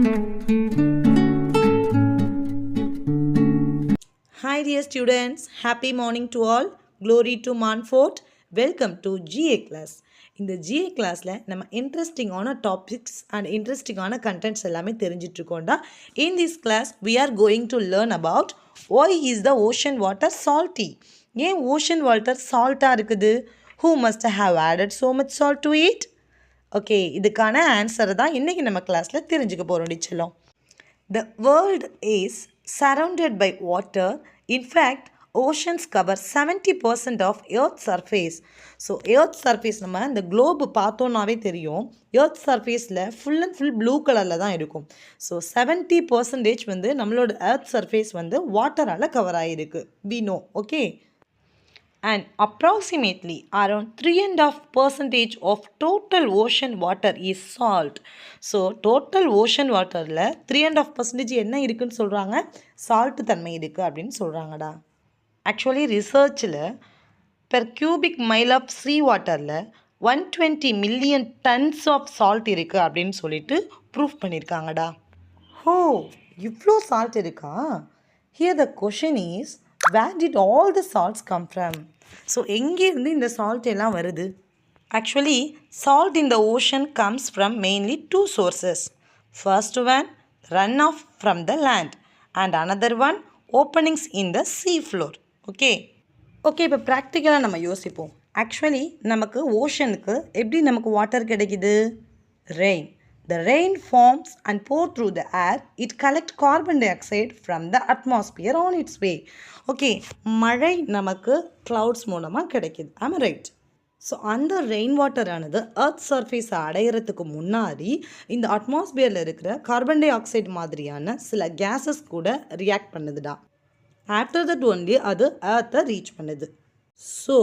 Hi dear students, happy morning to all. Glory to Manfort. Welcome to GA class. இந்த GA classல நம்ம இன்ட்ரெஸ்டிங்கான topics and இன்ட்ரெஸ்டிங்கான contents எல்லாமே தெரிஞ்சிட்டு இருக்கோம்டா. In this class we are going to learn about why is the ocean water salty? ஏன் ocean water saltா இருக்குது? Who must have added so much salt to it? Okay, இதுக்கான ஆன்சரை தான் இன்றைக்கி நம்ம கிளாஸில் தெரிஞ்சுக்க போகிறோம் டிச்சலம். The world is surrounded by water. In fact, oceans cover 70% of Earth's surface. So earth surface நம்ம இந்த குளோபு பார்த்தோன்னாவே தெரியும், எர்த் சர்ஃபேஸில் ஃபுல் அண்ட் ஃபுல் ப்ளூ கலரில் தான் இருக்கும். ஸோ 70% வந்து நம்மளோட எர்த் சர்ஃபேஸ் வந்து வாட்டரால் கவர் ஆகிருக்கு. We know, okay? And approximately around 3.5% of total ocean water is salt. So total ocean waterல 3.5% என்ன இருக்குன்னு சொல்கிறாங்க, சால்ட் தன்மை இருக்குது அப்படின்னு சொல்கிறாங்கடா. ஆக்சுவலி ரிசர்ச்சில் per cubic mile of sea வாட்டரில் 120 மில்லியன் டன்ஸ் ஆஃப் சால்ட் இருக்குது அப்படின்னு சொல்லிட்டு ப்ரூஃப் பண்ணியிருக்காங்கடா. ஓ, இவ்வளோ சால்ட் இருக்கா? Here the question is, where did all the salts come from? So எங்கேருந்து இந்த சால்ட் எல்லாம் வருது? Actually salt in the ocean comes from mainly two sources. First one, run off from the land, and another one, openings in the sea floor. Okay, இப்போ ப்ராக்டிக்கலாக நம்ம யோசிப்போம். Actually நமக்கு ஓஷனுக்கு எப்படி நமக்கு வாட்டர் கிடைக்குது? Rain. The rain forms and pour through the air. It collects carbon dioxide from the atmosphere on its way. Okay, மழை நமக்கு clouds மூலமாக கிடைக்குது. Am I right? ஸோ அந்த ரெயின் வாட்டர் ஆனது எர்த் சர்ஃபேஸை அடையிறதுக்கு முன்னாடி இந்த அட்மாஸ்பியரில் இருக்கிற கார்பன் டை ஆக்சைடு மாதிரியான சில கேஸஸ் கூட ரியாக்ட் பண்ணுதுடா. ஆஃப்டர் தட் ஒன்லி அது எர்த்தை ரீச் பண்ணுது. ஸோ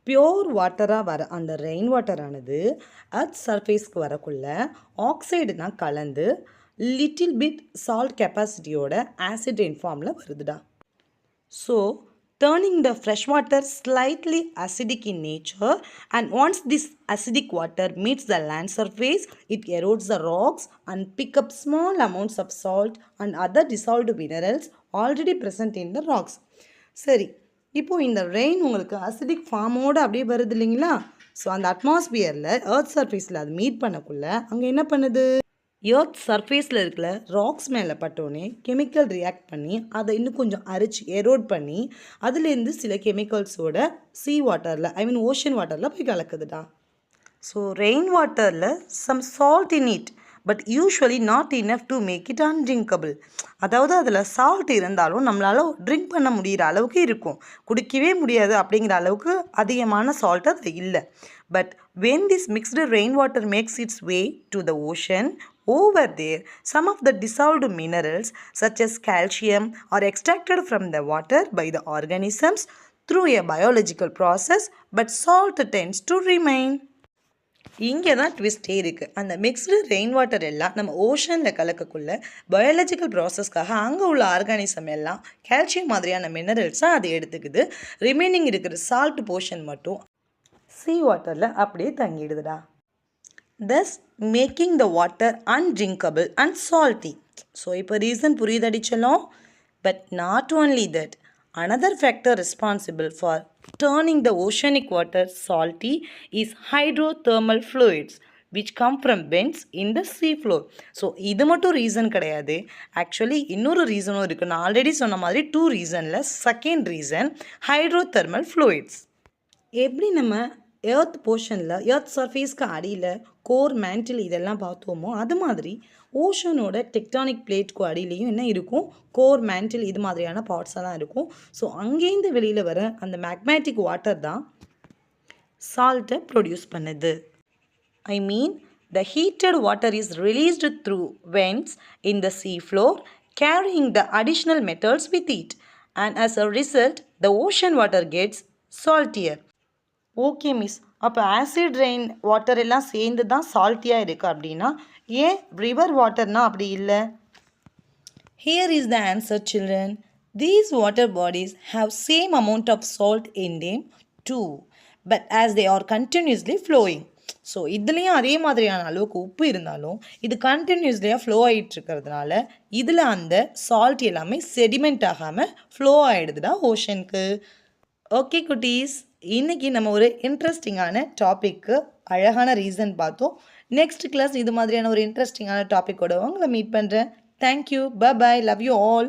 பியோர் வாட்டராக வர அந்த ரெயின் வாட்டரானது எர்த் சர்ஃபேஸ்க்கு வரக்குள்ள ஆக்சைடுனா கலந்து லிட்டில் பிட் சால்ட் கெப்பாசிட்டியோட ஆசிட் ரெயின் ஃபார்மில் வருதுடா. So turning the fresh water slightly acidic in nature, and once this acidic water meets the land surface, it erodes the rocks and pick up small amounts of salt and other dissolved minerals already present in the rocks. சரி, இப்போது இந்த rain உங்களுக்கு acidic ஃபார்மோடு அப்படியே வருது இல்லைங்களா? So அந்த அட்மாஸ்பியரில் earth சர்ஃபேஸில் அது மீட் பண்ணக்குள்ள அங்கே என்ன பண்ணுது? எர்த் சர்ஃபேஸில் இருக்கிற ராக்ஸ் மேலே பட்டோன்னே கெமிக்கல் ரியாக்ட் பண்ணி அதை இன்னும் கொஞ்சம் அரிச்சு எரோட் பண்ணி அதுலேருந்து சில கெமிக்கல்ஸோட சீ வாட்டரில், ஐ மீன் ஓஷன் வாட்டரில் போய் கலக்குதுடா. ஸோ ரெயின் வாட்டரில் some salt in it, but usually not enough to make it undrinkable. அதாவது அதில் சால்ட் இருந்தாலும் நம்மளால் ட்ரிங்க் பண்ண முடிகிற அளவுக்கு இருக்கும், குடிக்கவே முடியாது அப்படிங்கிற அளவுக்கு அதிகமான சால்ட் அது இல்லை. But when this mixed rainwater makes its way to the ocean, over there some of the dissolved minerals such as calcium are extracted from the water by the organisms through a biological process, but salt tends to remain. இங்கே தான் ட்விஸ்டே இருக்குது. அந்த mixed rain water எல்லாம் நம்ம ஓஷனில் கலக்கக்குள்ள biological ப்ராசஸ்க்காக அங்கே உள்ள organism எல்லாம் calcium மாதிரியான மினரல்ஸாக அது எடுத்துக்குது. ரிமைனிங் இருக்கிற சால்ட் போர்ஷன் மட்டும் சீ வாட்டரில் அப்படியே தங்கிடுதுடா. Thus making the water undrinkable and salty. So இப்போ ரீசன் புரியுதடிச்சலாம். But not only that, another factor responsible for turning the oceanic water salty is hydrothermal fluids which come from vents in the sea floor. So இது மட்டும் reason கிடையாது, actually இன்னொரு ரீசனும் இருக்குது. நான் already சொன்ன மாதிரி 2 ரீசனில் செகண்ட் ரீசன் ஹைட்ரோதெர்மல் ஃப்ளூயிட்ஸ். எப்படி நம்ம எர்த் போர்ஷனில் எர்த் சர்ஃபேஸ்க்கு அடியில் கோர் மேண்டில் இதெல்லாம் பார்த்தோமோ அது மாதிரி ஓஷனோட டெக்டானிக் பிளேட்க்கு அடியிலையும் என்ன இருக்கும், கோர் மேண்டில் இது மாதிரியான பார்ட்ஸ் எல்லாம் இருக்கும். ஸோ அங்கேருந்து வெளியில் வர அந்த மேக்மேட்டிக் வாட்டர் தான் சால்ட்டை ப்ரொடியூஸ் பண்ணுது. ஐ மீன் the heated water is released through vents in the sea floor, carrying the additional metals with it, and as a result the ocean water gets saltier. Okay miss, அப்போ acid rain water எல்லாம் சேர்ந்து தான் சால்ட்டியாக இருக்குது அப்படின்னா ஏன் river வாட்டர்னா அப்படி இல்லை? Here is the answer children. These water bodies have same amount of salt in them too, but as they are continuously flowing. So இதுலேயும் அதே மாதிரியான அளவுக்கு உப்பு இருந்தாலும் இது கண்டினியூஸ்லியாக ஃப்ளோ ஆகிட்டு இருக்கிறதுனால இதில் அந்த சால்ட் எல்லாமே செடிமெண்ட் ஆகாமல் ஃப்ளோ ஆகிடுதுடா ஓஷனுக்கு. ஓகே குட்டீஸ், இன்றைக்கி நம்ம ஒரு இன்ட்ரெஸ்டிங்கான டாப்பிக்கு அழகான ரீசன் பார்த்தோம். நெக்ஸ்ட் கிளாஸ் இது மாதிரியான ஒரு இன்ட்ரெஸ்டிங்கான டாப்பிக்கோட உங்களை மீட் பண்ணுறேன். Thank you, bye bye, love you all.